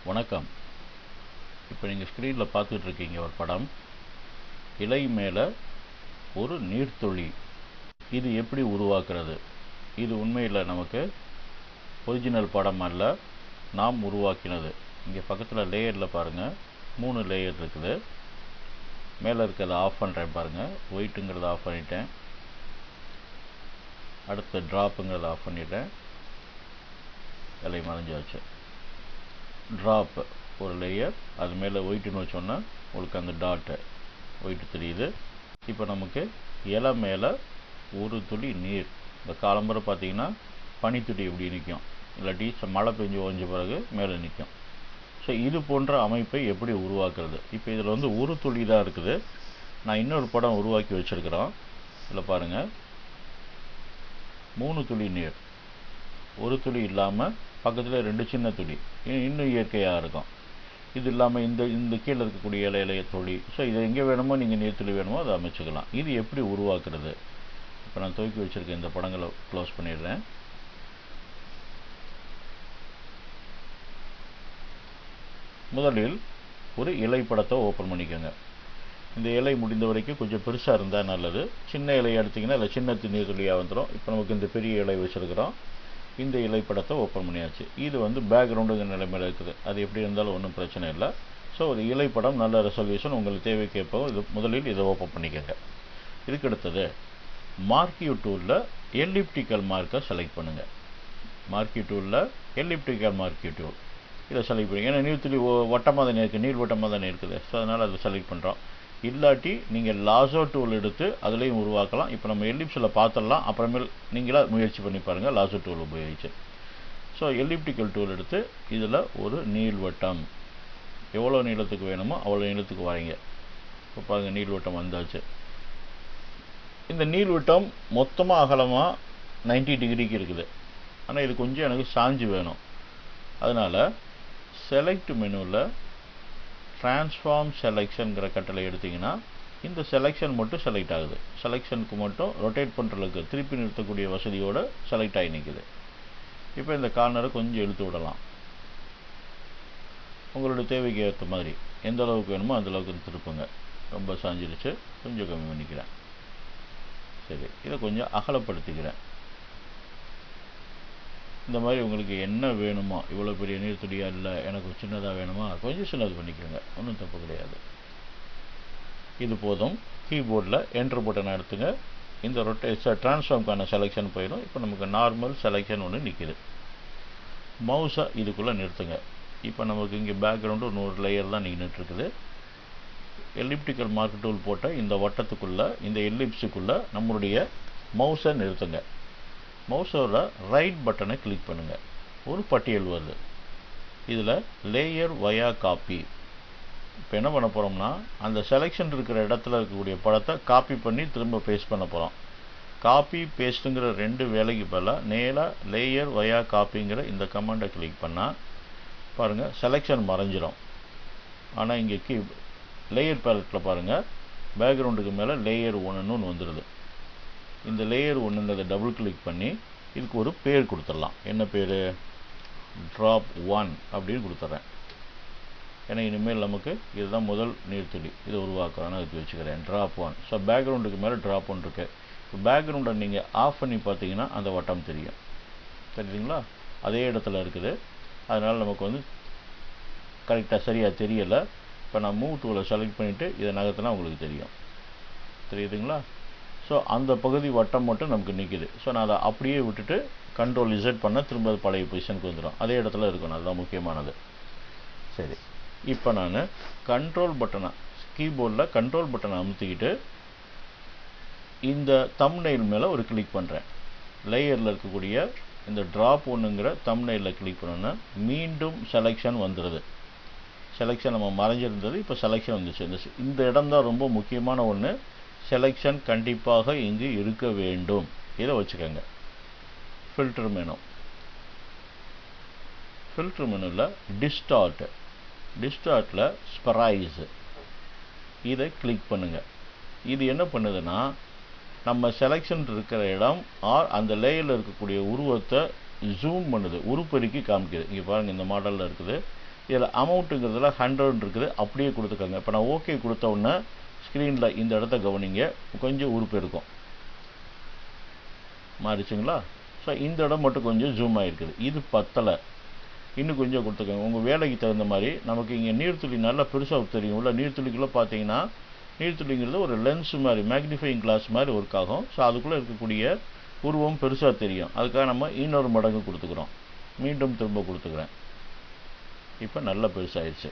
வணக்கம். இப்போ நீங்கள் ஸ்க்ரீனில் பார்த்துட்டு இருக்கீங்க ஒரு படம். இலை மேலே ஒரு நீர்த்துளி. இது எப்படி உருவாக்குறது? இது உண்மையில் நமக்கு ஒரிஜினல் படம் அல்ல, நாம் உருவாக்கினது. இங்கே பக்கத்தில் லேயரில் பாருங்கள், 3 லேயர் இருக்குது. மேலே இருக்கிறத ஆஃப் பண்ணுறேன் பாருங்கள். ஒயிட்டுங்கிறத ஆஃப் பண்ணிட்டேன். அடுத்த ட்ராப்புங்கிறத ஆஃப் பண்ணிட்டேன். இலை மறைஞ்சாச்சு. ட்ராப் ஒரு லேயர், அது மேலே ஒயிட்டுன்னு வச்சோன்னா உங்களுக்கு அந்த டாட்டு ஒயிட்டு தெரியுது. இப்போ நமக்கு இலை மேலே ஒரு துளி நீர். இந்த காலம்பரை பார்த்தீங்கன்னா பனித்துளி இப்படி நிற்கும், இல்லாட்டி மழை பெஞ்சு ஓஞ்ச பிறகு மேலே நிற்கும். ஸோ இது போன்ற அமைப்பை எப்படி உருவாக்குறது? இப்போ இதில் ஒரு துளி தான் இருக்குது. நான் இன்னொரு படம் உருவாக்கி வச்சுருக்கிறோம். இதில் பாருங்கள், 3 துளி நீர், ஒரு துளி இல்லாமல் பக்கத்தில் 2 சின்ன துளி, இன்னும் இயற்கையாக இருக்கும். இது இல்லாமல் இந்த கீழே இருக்கக்கூடிய இலைய துளி. ஸோ இதை எங்கே வேணுமோ நீங்கள் நீர்த்துளி வேணுமோ அதை அமைச்சுக்கலாம். இது எப்படி உருவாக்குறது? இப்போ நான் துவக்கி வச்சுருக்கேன். இந்த படங்களை க்ளோஸ் பண்ணிடுறேன். முதலில் ஒரு இலை படத்தை ஓப்பன் பண்ணிக்கோங்க. இந்த இலை முடிந்த வரைக்கும் கொஞ்சம் பெருசாக இருந்தால் நல்லது. சின்ன இலையை எடுத்திங்கன்னா அதில் சின்ன நீர்த்துளியாக வந்துடும். இப்போ நமக்கு இந்த பெரிய இலை வச்சுருக்கிறோம். இந்த இலை படத்தை ஓப்பன் பண்ணியாச்சு. இது பேக்ரவுண்டுங்கிற நிலைமையில் இருக்குது. அது எப்படி இருந்தாலும் ஒன்றும் பிரச்சனை இல்லை. ஸோ ஒரு இலை படம் நல்ல ரெசல்யூஷன் உங்களுக்கு தேவைக்கேற்போ முதலில் இதை ஓப்பன் பண்ணிக்கோங்க. இதுக்கு அடுத்தது மார்க்கியூ டூலில் எலிப்டிக்கல் மார்க்கை செலக்ட் பண்ணுங்கள். மார்க்கியூ டூலில் எலிப்டிக்கல் மார்க்கியூ டூல் இதை செலக்ட் பண்ணுங்கள். ஏன்னா நீர்த்துளி வட்டமாக தானே இருக்குது, நீர் வட்டமாக தானே இருக்குது. ஸோ அதனால் அதை செலக்ட் பண்ணுறோம். இல்லாட்டி நீங்கள் லாசோ டூல் எடுத்து அதுலேயும் உருவாக்கலாம். இப்போ நம்ம எலிப்ஸில் பார்த்துடலாம், அப்புறமேல் நீங்களாக முயற்சி பண்ணி பாருங்கள் லாசோ டூல் உபயோகிச்சு. ஸோ எலிப்டிக்கல் டூல் எடுத்து இதில் ஒரு நீள்வட்டம், எவ்வளோ நீளத்துக்கு வேணுமோ அவ்வளோ நீளத்துக்கு வரைங்க. இப்போ பாருங்கள், நீள்வட்டம் வந்தாச்சு. இந்த நீள்வட்டம் மொத்தமாக அகலமாக 90 டிகிரிக்கு இருக்குது. ஆனால் இது கொஞ்சம் எனக்கு சாஞ்சு வேணும். அதனால் செலக்ட் மெனுவில் ட்ரான்ஸ்ஃபார்ம் செலெக்ஷனுங்கிற கட்டளை எடுத்திங்கன்னா இந்த செலெக்ஷன் மட்டும் செலக்ட் ஆகுது. செலெக்ஷனுக்கு மட்டும் ரொட்டேட் பண்ணுறதுக்கு திருப்பி நிறுத்தக்கூடிய வசதியோடு செலக்ட் ஆகி நிற்குது. இப்போ இந்த கார்னரை கொஞ்சம் இழுத்து விடலாம். உங்களுடைய தேவைக்கு ஏற்ற மாதிரி எந்த அளவுக்கு வேணுமோ அந்த அளவுக்கு திருப்புங்க. ரொம்ப சாஞ்சிருச்சு, கொஞ்சம் கம்மி பண்ணிக்கிறேன். சரி, இதை கொஞ்சம் அகலப்படுத்திக்கிறேன். இந்த மாதிரி உங்களுக்கு என்ன வேணுமோ, இவ்வளோ பெரிய நீர்த்துளியாக இல்லை, எனக்கு சின்னதாக வேணுமா, கொஞ்சம் சின்னது பண்ணிக்கோங்க, ஒன்றும் தப்பு கிடையாது. இது போதும். கீபோர்டில் என்ட்ரு பட்டனை எடுத்துங்க. இந்த ட்ரான்ஸ்ஃபார்முக்கான செலெக்ஷன் போயிடும். இப்போ நமக்கு நார்மல் செலெக்ஷன் ஒன்று நிற்கிது. மவுஸை இதுக்குள்ளே நிறுத்துங்க. இப்போ நமக்கு இங்கே பேக்ரவுண்டு ஒரு லேயர் தான் நின்றுட்டுருக்குது. எலிப்டிக்கல் மார்க் டூல் போட்ட இந்த வட்டத்துக்குள்ளே, இந்த எலிப்ஸுக்குள்ளே நம்மளுடைய மவுஸை நிறுத்துங்க. மவுஸோட ரைட் பட்டனை கிளிக் பண்ணுங்கள். ஒரு பட்டியல் வருது. இதில் லேயர் வயா காப்பி. இப்போ என்ன பண்ண போகிறோம்னா, அந்த செலெக்ஷன் இருக்கிற இடத்துல இருக்கக்கூடிய படத்தை காப்பி பண்ணி திரும்ப பேஸ்ட் பண்ண போகிறோம். காப்பி பேஸ்ட்டுங்கிற 2 வேலைக்கு பதிலாக நேராக லேயர் வயா காப்பிங்கிற இந்த கமாண்டை கிளிக் பண்ணால் பாருங்கள், செலெக்ஷன் மறைஞ்சிரும். ஆனால் இங்கே லேயர் பேலட்டில் பாருங்கள், பேக்ரவுண்டுக்கு மேலே லேயர் 1ன்னு ஒன்று வந்துடுது. இந்த லேயர் 1ன்றதை டபுள் கிளிக் பண்ணி இதுக்கு ஒரு பேர் கொடுத்துடலாம். என்ன பேர்? ட்ராப் 1 அப்படின்னு கொடுத்துட்றேன். ஏன்னா இனிமேல் நமக்கு இதுதான் முதல் நீர்த்துளி, இதை உருவாக்குறோன்னு அதுக்கு வச்சுக்கிறேன். ட்ராப் 1. ஸோ பேக்ரவுண்டுக்கு மேலே ட்ராப் 1 இருக்குது. இப்போ பேக்ரவுண்டை நீங்கள் ஆஃப் பண்ணி பார்த்தீங்கன்னா அந்த வட்டம் தெரியும். தெரியுதுங்களா? அதே இடத்துல இருக்குது. அதனால் நமக்கு கரெக்டாக சரியாக தெரியலை. இப்போ நான் மூவ் டூலை செலக்ட் பண்ணிவிட்டு இதை நகர்த்தினா உங்களுக்கு தெரியும். தெரியுதுங்களா? ஸோ அந்த பகுதி வட்டம் மட்டும் நமக்கு நிற்கிது. ஸோ நான் அதை அப்படியே விட்டுட்டு கண்ட்ரோல் இசட் பண்ண திரும்ப பழைய பொசிஷனுக்கு வந்துடும். அதே இடத்துல இருக்கணும், அதுதான் முக்கியமானது. சரி, இப்போ நான் கண்ட்ரோல் பட்டனை, கீபோர்டில் கண்ட்ரோல் பட்டனை அமுத்திக்கிட்டு இந்த தம்ப்நெயில் மேலே ஒரு கிளிக் பண்ணுறேன். லேயரில் இருக்கக்கூடிய இந்த ட்ராப் 1ங்கிற தம்ப்நெயிலில் கிளிக் பண்ணோன்னா மீண்டும் செலெக்ஷன் வந்துடுது. செலெக்ஷன் நம்ம மறைஞ்சிருந்தது, இப்போ செலெக்ஷன் வந்துச்சு. இந்த இடம் தான் ரொம்ப முக்கியமான ஒன்று. செலெக்ஷன் கண்டிப்பாக இங்கு இருக்க வேண்டும். இதை வச்சுக்கோங்க. ஃபில்டர் மெனு, ஃபில்டர் மெனுவில் டிஸ்டார்ட்டில் ஸ்பரைஸ் இதை கிளிக் பண்ணுங்கள். இது என்ன பண்ணுதுன்னா, நம்ம செலெக்ஷன் இருக்கிற இடம் அந்த லேயரில் இருக்கக்கூடிய உருவத்தை ஜூம் பண்ணுது, உருப்பெருக்கி காமிக்குது. இங்கே பாருங்கள், இந்த மாடலில் இருக்குது. இதில் அமௌண்ட்டுங்கிறதுல 100 இருக்குது, அப்படியே கொடுத்துக்கோங்க. இப்போ நான் ஓகே கொடுத்த உடனே ஸ்க்ரீனில் இந்த இடத்த கவனிங்க, கொஞ்சம் உறுப்பு இருக்கும் மாறிச்சுங்களா. ஸோ இந்த இடம் மட்டும் கொஞ்சம் ஜூம் ஆகிருக்குது, இது பத்தலை, இன்னும் கொஞ்சம் கொடுத்துக்கோங்க. உங்கள் வேலைக்கு தகுந்த மாதிரி. நமக்கு இங்கே நீர்த்துளி நல்லா பெருசாக தெரியும். உள்ள நீர்த்துளிக்குள்ளே பார்த்தீங்கன்னா நீர்த்துளிங்கிறது ஒரு லென்ஸ் மாதிரி, மேக்னிஃபையிங் கிளாஸ் மாதிரி ஒர்க் ஆகும். ஸோ அதுக்குள்ளே இருக்கக்கூடிய உருவம் பெருசாக தெரியும். அதுக்காக நம்ம இன்னொரு மடங்கு கொடுத்துக்கிறோம். மீண்டும் திரும்ப கொடுத்துக்கிறேன். இப்போ நல்லா பெருசாகிடுச்சு.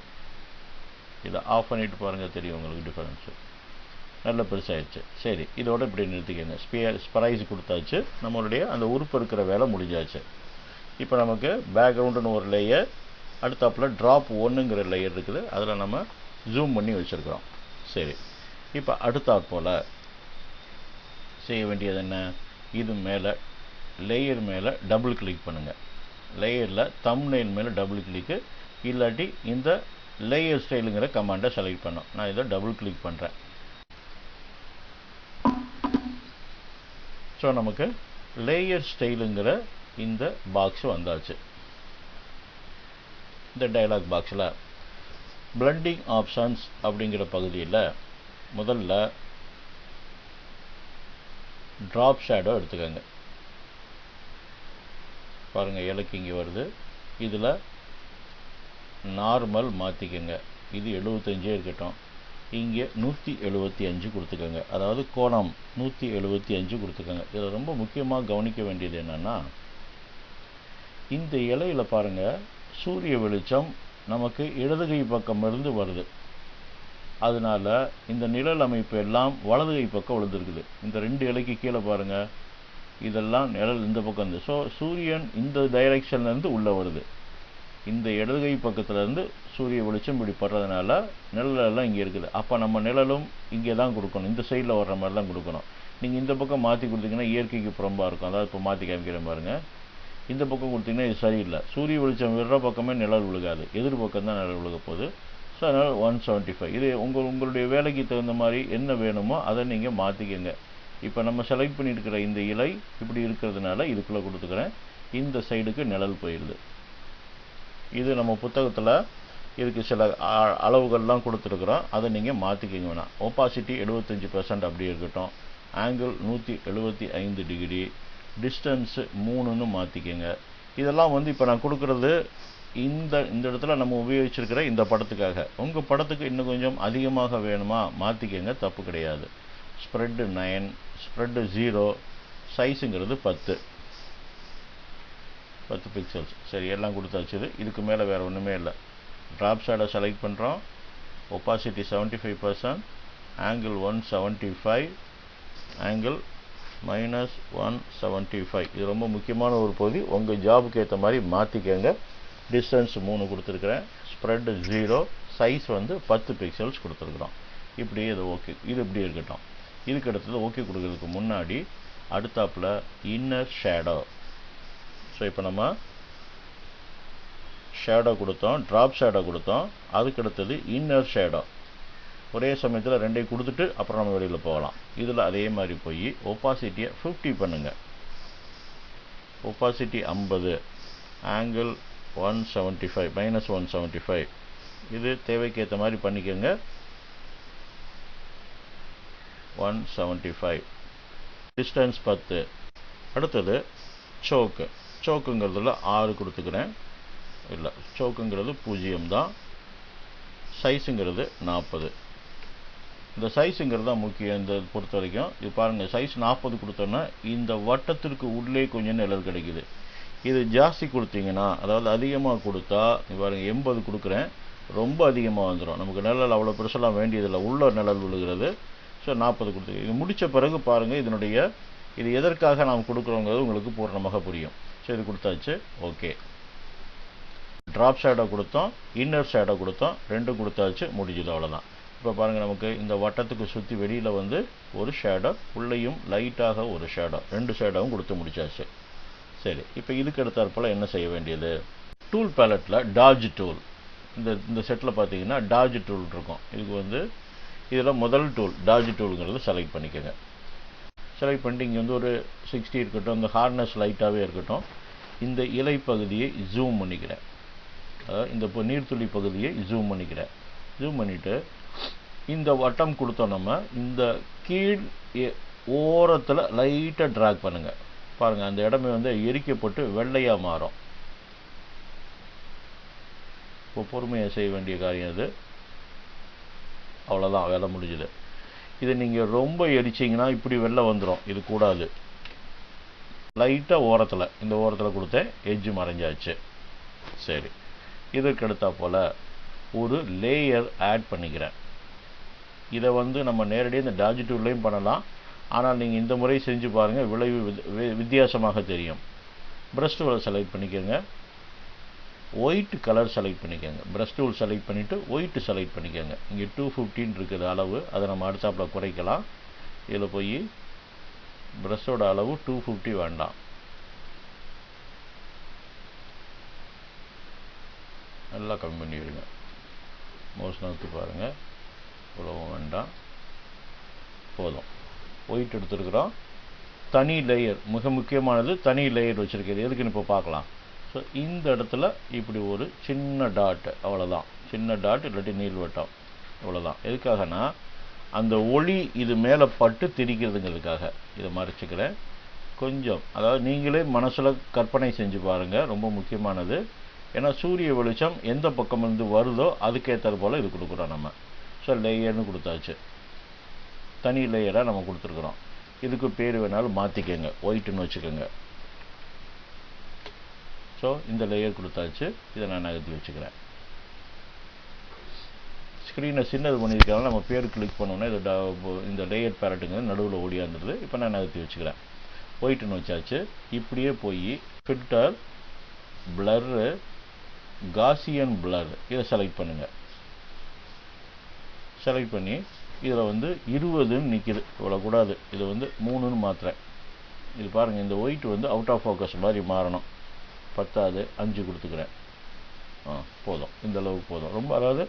இதை ஆஃப் பண்ணிவிட்டு பாருங்கள், தெரியும் உங்களுக்கு டிஃபரன்ஸு. நல்ல பெருசாகிடுச்சு. சரி, இதோட இப்படி நிறுத்திக்கோங்க. ஸ்பரைஸ் கொடுத்தாச்சு, நம்மளுடைய அந்த உறுப்பு இருக்கிற வேலை முடிஞ்சாச்சு. இப்போ நமக்கு பேக்ரவுண்டுன்னு ஒரு லேயர், அடுத்தாப்பில் ட்ராப் 1ங்கிற லேயர் இருக்குது, அதில் நம்ம ஜூம் பண்ணி வச்சுருக்கிறோம். சரி, இப்போ அடுத்தாற்போல் செய்ய வேண்டியது என்ன, இது மேலே லேயர் மேலே டபுள் கிளிக் பண்ணுங்கள். லேயரில் தம்ப்நெயில் மேலே டபுள் கிளிக்கு, இல்லாட்டி இந்த லேயர் ஸ்டைலுங்கிற கமாண்டை செலக்ட் பண்ணோம். நான் இதை டபுள் கிளிக் பண்ணுறேன். ஸோ நமக்கு லேயர் ஸ்டைலுங்கிற இந்த பாக்ஸ் வந்தாச்சு. இந்த டயலாக் பாக்ஸில் பிளண்டிங் ஆப்ஷன்ஸ் அப்படிங்கிற பகுதியில் முதல்ல ட்ராப் ஷேடோ எடுத்துக்கோங்க. பாருங்கள், இலக்கு இங்கே வருது. இதில் நார்மல் மாற்றிக்கோங்க. இது 75 இருக்கட்டும். இங்கே 175 கொடுத்துக்கோங்க. அதாவது கோணம் 175 கொடுத்துக்கோங்க. இதில் ரொம்ப முக்கியமாக கவனிக்க வேண்டியது என்னென்னா, இந்த இலையில் பாருங்கள், சூரிய வெளிச்சம் நமக்கு இடதுகை பக்கம் இருந்து வருது. அதனால் இந்த நிழல் அமைப்பு எல்லாம் வலதுகை பக்கம் விழுந்துருக்குது. இந்த 2 இலைக்கு கீழே பாருங்கள், இதெல்லாம் நிழல் இந்த பக்கம் இருந்து. ஸோ சூரியன் இந்த டைரெக்ஷன்லேருந்து உள்ளே வருது. இந்த இடதுகை பக்கத்துலேருந்து சூரிய வெளிச்சம் இப்படி படுறதுனால நிழலெல்லாம் இங்கே இருக்குது. அப்போ நம்ம நிழலும் இங்கே தான் கொடுக்கணும், இந்த சைடில் வர்ற மாதிரி தான் கொடுக்கணும். நீங்கள் இந்த பக்கம் மாற்றி கொடுத்தீங்கன்னா இயற்கைக்கு புறம்பாக இருக்கும். அதாவது இப்போ மாற்றி காமிக்கிற பாருங்கள், இந்த பக்கம் கொடுத்தீங்கன்னா இது சரியில்லை. சூரிய வெளிச்சம் விடுற பக்கமே நிழல் விழுகாது, எதிர் பக்கம் தான் நிழல் விழுக போகுது. ஸோ அதனால் 175. இது உங்களுடைய வேலைக்கு தகுந்த மாதிரி என்ன வேணுமோ அதை நீங்கள் மாற்றிக்கங்க. இப்போ நம்ம செலக்ட் பண்ணியிருக்கிற இந்த இலை இப்படி இருக்கிறதுனால இதுக்குள்ளே கொடுத்துக்கிறேன். இந்த சைடுக்கு நிழல் போயிடுது. இது நம்ம புத்தகத்தில் இதுக்கு சில அளவுகள்லாம் கொடுத்துருக்குறோம், அதை நீங்கள் மாற்றிக்கிங்க வேணாம். ஒப்பாசிட்டி 75% அப்படி இருக்கட்டும். ஆங்கிள் 175 டிகிரி, டிஸ்டன்ஸு 3ன்னு மாற்றிக்கங்க. இதெல்லாம் இப்போ நான் கொடுக்குறது இந்த இடத்துல நம்ம உபயோகிச்சிருக்கிற இந்த படத்துக்காக. உங்கள் படத்துக்கு இன்னும் கொஞ்சம் அதிகமாக வேணுமா மாற்றிக்கங்க, தப்பு கிடையாது. Spread 9, spread 0, சைஸுங்கிறது 10 pixels. சரி, எல்லாம் கொடுத்தாச்சு. இதுக்கு மேலே வேறு ஒன்றுமே இல்லை. ட்ராப் ஷேடோ செலக்ட் பண்ணுறோம். Opacity 75%, angle 175, angle -175. இது ரொம்ப முக்கியமான ஒரு பகுதி, உங்கள் ஜாபுக்கு ஏற்ற மாதிரி மாற்றிக்கங்க. டிஸ்டன்ஸ் 3 கொடுத்துருக்குறேன். ஸ்ப்ரெட் 0, சைஸ் 10 பிக்சல்ஸ் கொடுத்துருக்குறோம். இப்படி இது ஓகே, இது இப்படி இருக்கட்டும். இதுக்கு அடுத்தது ஓகே கொடுக்கறதுக்கு முன்னாடி அடுத்தாப்பில் இன்னர் ஷேடோ. ஸோ இப்போ நம்ம ஷேடோ கொடுத்தோம், ட்ராப் ஷேடோ கொடுத்தோம். அதுக்கு அடுத்தது இன்னர் ஷேடோ. ஒரே சமயத்தில் 2 கொடுத்துட்டு அப்புறம் நம்ம வெளியில் போகலாம். இதில் அதே மாதிரி போய் ஒப்பாசிட்டியை 50 பண்ணுங்கள். Opacity 50, angle 175, -175. இது தேவைக்கு ஏற்ற மாதிரி பண்ணிக்கோங்க. 175, டிஸ்டன்ஸ் 10. அடுத்தது சோக்குங்கிறதுல 6 கொடுத்துக்கிறேன். இல்லை, சோக்குங்கிறது 0 தான். சைஸுங்கிறது 40. இந்த சைஸுங்கிறது தான் முக்கியம் இந்த பொறுத்த வரைக்கும். இது பாருங்கள், சைஸ் 40 கொடுத்தோன்னா இந்த வட்டத்திற்கு உள்ளே கொஞ்சம் நிழல் கிடைக்குது. இது ஜாஸ்தி கொடுத்தீங்கன்னா, அதாவது அதிகமாக கொடுத்தா, பாருங்கள் 80 கொடுக்குறேன், ரொம்ப அதிகமாக வந்துடும். நமக்கு நிழல் அவ்வளோ பெருசெல்லாம் வேண்டியதில்லை, உள்ள நிழல் விழுகிறது. ஸோ 40 கொடுத்துருக்கு. இது முடித்த பிறகு பாருங்கள், இது எதற்காக நாம் கொடுக்குறோங்கிறது உங்களுக்கு பூர்ணமாக புரியும். ஸோ இது கொடுத்தாச்சு, ஓகே. ட்ராப் ஷேடோ கொடுத்தோம், இன்னர் ஷேடோ கொடுத்தோம், 2 கொடுத்தாச்சு, முடிஞ்சது, அவ்வளோதான். இப்போ பாருங்கள், நமக்கு இந்த வட்டத்துக்கு சுற்றி வெளியில் ஒரு ஷேடோ, உள்ளேயும் லைட்டாக ஒரு ஷேடோ, 2 ஷேடோவும் கொடுத்து முடிச்சாச்சு. சரி, இப்போ இதுக்கு அடுத்தாற்போல் என்ன செய்ய வேண்டியது, டூல் பேலட்டில் டாஜ் டூல், இந்த செட்டில் பார்த்தீங்கன்னா டாஜ் டூல் இருக்கும். இதுக்கு இதில் முதல் டூல் டாஜ் டூலுங்கிறது செலக்ட் பண்ணிக்கோங்க. செலக்ட் பண்ணிட்டு இங்கே ஒரு 60 இருக்கட்டும், இந்த ஹார்ட்னஸ் லைட்டாகவே இருக்கட்டும். இந்த இலை பகுதியை ஜூம் பண்ணிக்கிறேன். அதாவது இந்த நீர்த்துளி பகுதியை ஜூம் பண்ணிக்கிறேன். ஜூம் பண்ணிவிட்டு இந்த வட்டம் கொடுத்தோம். நம்ம இந்த கீழ் ஓரத்தில் லைட்டாக ட்ராக் பண்ணுங்கள். பாருங்கள், அந்த இடமே வந்து எரிக்கப்பட்டு வெள்ளையாக மாறும். இப்போ பொறுமையாக செய்ய வேண்டிய காரியம் அது. அவ்வளோதான், வேலை முடிஞ்சுது. இதை நீங்கள் ரொம்ப எரிச்சிங்கன்னா இப்படி வெளில வந்துடும். இது கூடாது. லைட்டாக ஓரத்தில், இந்த ஓரத்தில் கொடுத்தேன், எட்ஜு மறைஞ்சாச்சு. சரி, இதற்கு அடுத்தா போல் ஒரு லேயர் ஆட் பண்ணிக்கிறேன். இதை வந்து நம்ம நேரடியாக இந்த டாஜி டூல்லையும் பண்ணலாம். ஆனால் நீங்கள் இந்த முறை செஞ்சு பாருங்கள், விளைவு வித்தியாசமாக தெரியும். ப்ரஷ் டூலை செலக்ட் பண்ணிக்கோங்க. ஒயிட் கலர் செலக்ட் பண்ணிக்கோங்க. ப்ரஷ் டூல் செலக்ட் பண்ணிவிட்டு ஒயிட்டு செலக்ட் பண்ணிக்கோங்க. இங்கே 215 இருக்குது அளவு, அதை நம்ம அடுத்தாப்பில் குறைக்கலாம். இதில் போய் ப்ரஷோட அளவு 250 வேண்டாம், நல்லா கம்மி பண்ணிவிடுங்க. மோஸ்ட் நோக்கி பாருங்கள், இவ்வளவும் வேண்டாம், போதும். ஒயிட் எடுத்துருக்குறோம். தனி லேயர், மிக முக்கியமானது தனி லேயர் வச்சுருக்கிறது. எதுக்குன்னு இப்போ பார்க்கலாம். ஸோ இந்த இடத்துல இப்படி ஒரு சின்ன டாட், அவ்வளோதான். சின்ன டாட் இல்லாட்டி நீள்வட்டம், இவ்வளோதான். எதுக்காகனா அந்த ஒளி இது மேலே பட்டு திரிக்கிறதுங்கிறதுக்காக இதை மறைச்சிக்கிறேன் கொஞ்சம். அதாவது நீங்களே மனசில் கற்பனை செஞ்சு பாருங்கள், ரொம்ப முக்கியமானது. ஏன்னா சூரிய வெளிச்சம் எந்த பக்கம் இருந்து வருதோ அதுக்கேற்றது போல் இது கொடுக்குறோம் நம்ம. ஸோ லேயர்னு கொடுத்தாச்சு, தனி லேயராக நம்ம கொடுத்துருக்குறோம். இதுக்கு பேர் வேணாலும் மாற்றிக்கோங்க, ஒயிட்டுன்னு வச்சுக்கோங்க. ஸோ இந்த லேயர் கொடுத்தாச்சு. இதை நான் நகர்த்தி வச்சுக்கிறேன். ஸ்க்ரீனை சின்னது பண்ணியிருக்காங்க. நம்ம பேர் கிளிக் பண்ணோன்னே இந்த லேயர் பேரட்டுங்க நடுவில் ஓடியாந்துடுது. இப்போ நான் நகர்த்தி வச்சுக்கிறேன். ஒயிட்டுன்னு வச்சாச்சு. இப்படியே போய் ஃபில்டர், பிளர்ரு, காசியன் பிளர், இதை செலக்ட் பண்ணுங்கள். செலக்ட் பண்ணி இதில் வந்து 20ன்னு நிற்கிது, இவ்வளோ கூடாது. இது வந்து 3ன்னு மாத்திரேன். இது பாருங்கள், இந்த ஒயிட் வந்து அவுட் ஆஃப் ஃபோக்கஸ் மாதிரி மாறணும். 10 5 கொடுத்துக்கிறேன். போதும், இந்த அளவுக்கு போதும். ரொம்ப, அதாவது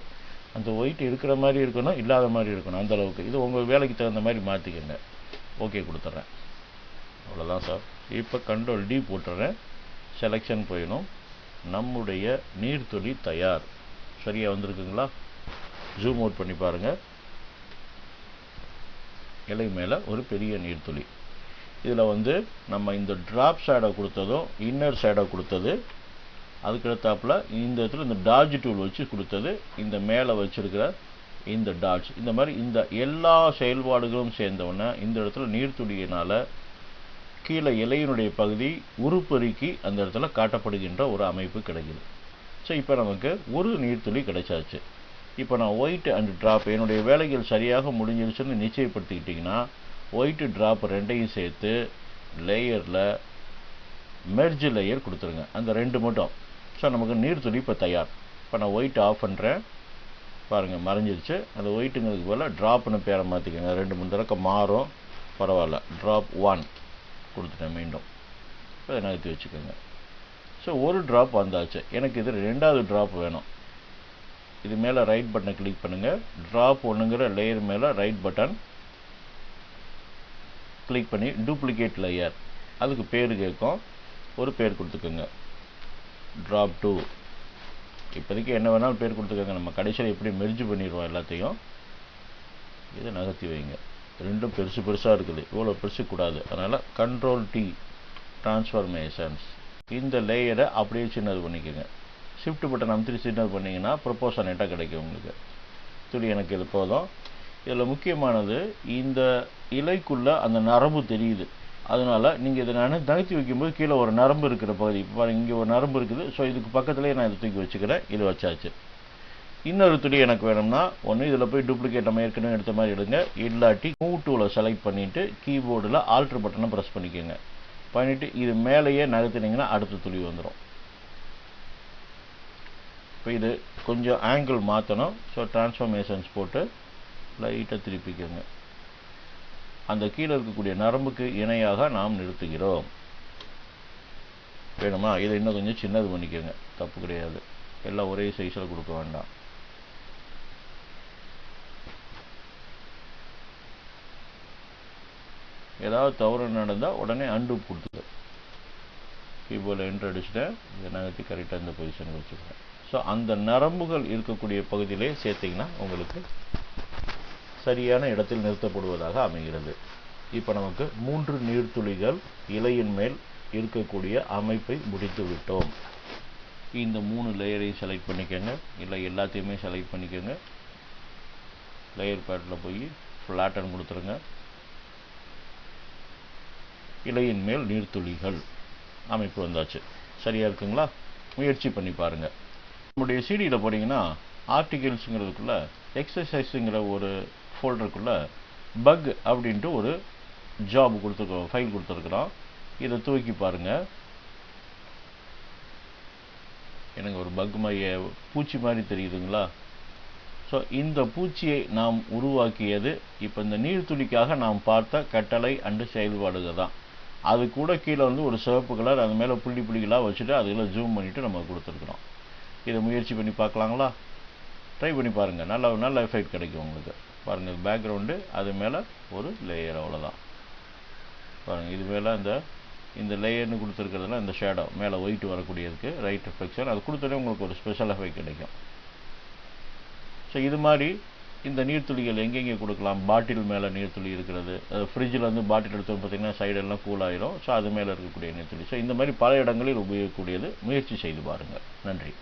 அந்த ஒயிட் இருக்கிற மாதிரி இருக்கணும், இல்லாத மாதிரி இருக்கணும், அந்த அளவுக்கு. இது உங்கள் வேலைக்கு தகுந்த மாதிரி மாற்றிக்கங்க. ஓகே கொடுத்துட்றேன். அவ்வளோதான் சார். இப்போ கண்ட்ரோல் டி போட்டுறேன். செலெக்ஷன் போயிடும். நம்முடைய நீர்த்துளி தயார். சரியாக வந்திருக்குங்களா? ஜூம் அவுட் பண்ணி பாருங்கள். இலை மேலே ஒரு பெரிய நீர்த்துளி. இதில் வந்து நம்ம இந்த ட்ராப் ஷேடோ கொடுத்ததும் இன்னர் ஷேடோ கொடுத்தது, அதுக்கடுத்தாப்பில் இந்த இடத்துல இந்த டாஜ் டூல் வச்சு கொடுத்தது, இந்த மேலே வச்சுருக்கிற இந்த டாட்ஸ், இந்த மாதிரி இந்த எல்லா செயல்பாடுகளும் சேர்ந்தவுடனே இந்த இடத்துல நீர்த்துளியினால் கீழே இலையினுடைய பகுதி உருப்பெருக்கி அந்த இடத்துல காட்டப்படுகின்ற ஒரு அமைப்பு கிடைக்குது. ஸோ இப்போ நமக்கு ஒரு நீர்த்துளி கிடைச்சாச்சு. இப்போ நான் ஒயிட் அண்ட் ட்ராப் என்னுடைய வேலைகள் சரியாக முடிஞ்சிருச்சுன்னு நிச்சயப்படுத்திக்கிட்டிங்கன்னா ஒயிட்டு ட்ராப் ரெண்டையும் சேர்த்து லேயரில் மெர்ஜ் லேயர் கொடுத்துருங்க, அந்த 2 மட்டும். ஸோ நமக்கு நீர்த்துளி இப்போ தயார். இப்போ நான் ஒயிட் ஆஃப் பண்ணுறேன். பாருங்கள், மறைஞ்சிருச்சு. அந்த ஒயிட்டுங்கிறதுக்கு போல் ட்ராப்னு பேரை மாற்றிக்கோங்க. 2-3 தடவை மாறும், பரவாயில்ல. ட்ராப் 1 கொடுத்துட்டேன். மீண்டும் இப்போ இதை நகர்த்தி வச்சுக்கோங்க. ஸோ ஒரு ட்ராப் வந்தாச்சு. எனக்கு இது 2வது ட்ராப் வேணும். இது மேலே ரைட் பட்டனை கிளிக் பண்ணுங்கள். ட்ராப் 1ங்கிற லேயர் மேலே ரைட் பட்டன் கிளிக் பண்ணி டூப்ளிகேட் லேயர், அதுக்கு பேர் கேட்கும், ஒரு பேர் கொடுத்துக்கோங்க. ட்ராப் 2. இப்போதைக்கு என்ன வேணாலும் பேர் கொடுத்துக்கோங்க. நம்ம கடைசியில் எப்படி மெர்ஜ் பண்ணிடுவோம் எல்லாத்தையும். இதை நகர்த்தி வைங்க. 2ம் பெருசு பெருசாக இருக்குது, இவ்வளோ பெருசு கூடாது. அதனால் கண்ட்ரோல் டி, டிரான்ஸ்ஃபர்மேஷன்ஸ். இந்த லேயரை அப்படியே சின்னது பண்ணிக்கோங்க. ஷிஃப்ட் பட்டன் அமுத்தி சின்னது பண்ணிங்கன்னா ப்ரொப்போஷனேட்டாக கிடைக்கும் உங்களுக்கு. துளி எனக்கு இது போதும். இதில் முக்கியமானது, இந்த இலைக்குள்ளே அந்த நரம்பு தெரியுது. அதனால் நீங்கள் இதை நகர்த்தி வைக்கும்போது கீழே ஒரு நரம்பு இருக்கிற பகுதி, இப்போ இங்கே ஒரு நரம்பு இருக்குது. ஸோ இதுக்கு பக்கத்துலேயே நான் இதை தூக்கி வச்சுக்கிறேன். இது வச்சாச்சு. இன்னொரு துளி எனக்கு வேணும்னா ஒன்று இதில் போய் டூப்ளிகேட் நம்ம ஏற்கனவே எடுத்த மாதிரி எடுங்க, இல்லாட்டி மூவ் டூலை செலக்ட் பண்ணிவிட்டு கீபோர்டில் ஆல்ட்ரு பட்டனை ப்ரெஸ் பண்ணிக்கோங்க. பண்ணிவிட்டு இது மேலேயே நகர்த்தினீங்கன்னா அடுத்த துளி வந்துடும். இப்போ இது கொஞ்சம் ஆங்கிள் மாற்றணும். ஸோ டிரான்ஸ்ஃபர்மேஷன்ஸ் போட்டு லைட்டாக திருப்பிக்கோங்க. அந்த கீழே இருக்கக்கூடிய நரம்புக்கு இணையாக நாம் நிறுத்துகிறோம். வேணுமா? இதை இன்னும் கொஞ்சம் சின்னது பண்ணிக்கோங்க, தப்பு கிடையாது. எல்லாம் ஒரே சைஸில் கொடுக்க வேண்டாம். ஏதாவது தவறு நடந்தால் உடனே அன்டூ கொடுத்துரு. கீபோர்டில் என்ட்ரு அடிச்சுட்டேன். இதை நகர்த்தி கரெக்டாக இந்த பொசிஷனுக்கு வச்சுக்கிறேன். ஸோ அந்த நரம்புகள் இருக்கக்கூடிய பகுதியிலே சேர்த்திங்கன்னா உங்களுக்கு சரியான இடத்தில் நிறுத்தப்படுவதாக அமைகிறது. இப்போ நமக்கு 3 நீர்த்துளிகள் இலையின் மேல் இருக்கக்கூடிய அமைப்பை முடித்து விட்டோம். இந்த 3 லேயரையும் செலக்ட் பண்ணிக்கோங்க, இல்லை எல்லாத்தையுமே செலக்ட் பண்ணிக்கோங்க. லேயர் பேட்டில் போய் ஃப்ளாட்டன் கொடுத்துருங்க. இலையின் மேல் நீர்த்துளிகள் அமைப்பு வந்தாச்சு. சரியாக இருக்குங்களா? முயற்சி பண்ணி பாருங்கள். நம்முடைய சிடியில் போனீங்கன்னா ஆர்டிகிள்ஸுங்கிறதுக்குள்ள எக்ஸசைஸுங்கிற ஒரு ஃபோல்டருக்குள்ள பக் அப்படின்ட்டு ஒரு ஜாப் கொடுத்துருக்கோம், ஃபைல் கொடுத்துருக்குறோம். இதை தூக்கி பாருங்கள். எனக்கு ஒரு பக் மாதிரி பூச்சி மாதிரி தெரியுதுங்களா? ஸோ இந்த பூச்சியை நாம் உருவாக்கியது இப்போ இந்த நீர்த்துளிக்காக நாம் பார்த்த கட்டளை அண்டு செயல்பாடுகள் தான். அது கூட கீழே வந்து ஒரு சிவப்பு கலர் அது மேலே புள்ளி புள்ளிகளாக வச்சுட்டு அதில் ஜூம் பண்ணிவிட்டு நம்ம கொடுத்துருக்குறோம். இதை முயற்சி பண்ணி பார்க்கலாங்களா? ட்ரை பண்ணி பாருங்கள். நல்ல எஃபெக்ட் கிடைக்கும் உங்களுக்கு. பாருங்கள், பேக்ரவுண்டு அது மேலே ஒரு லேயர், அவ்வளோதான். பாருங்கள், இது மேலே இந்த லேயர்னு கொடுத்துருக்கிறதுல இந்த ஷேடோ மேலே ஒயிட் வரக்கூடியதுக்கு ரைட் ரிஃப்ளெக்ஷன் அது கொடுத்தோடனே உங்களுக்கு ஒரு ஸ்பெஷல் எஃபெக்ட் கிடைக்கும். ஸோ இது மாதிரி இந்த நீர்த்துளிகள் எங்கெங்கே கொடுக்கலாம்? பாட்டில் மேலே நீர்த்துளி இருக்கிறது, ஃப்ரிட்ஜில் வந்து பாட்டில் எடுத்து பார்த்திங்கன்னா சைடெல்லாம் கூல் ஆயிரும். ஸோ அது மேலே இருக்கக்கூடிய நீர்த்துளி. ஸோ இந்த மாதிரி பல இடங்களில் உபயோகிக்கக்கூடியது. முயற்சி செய்து பாருங்கள். நன்றி.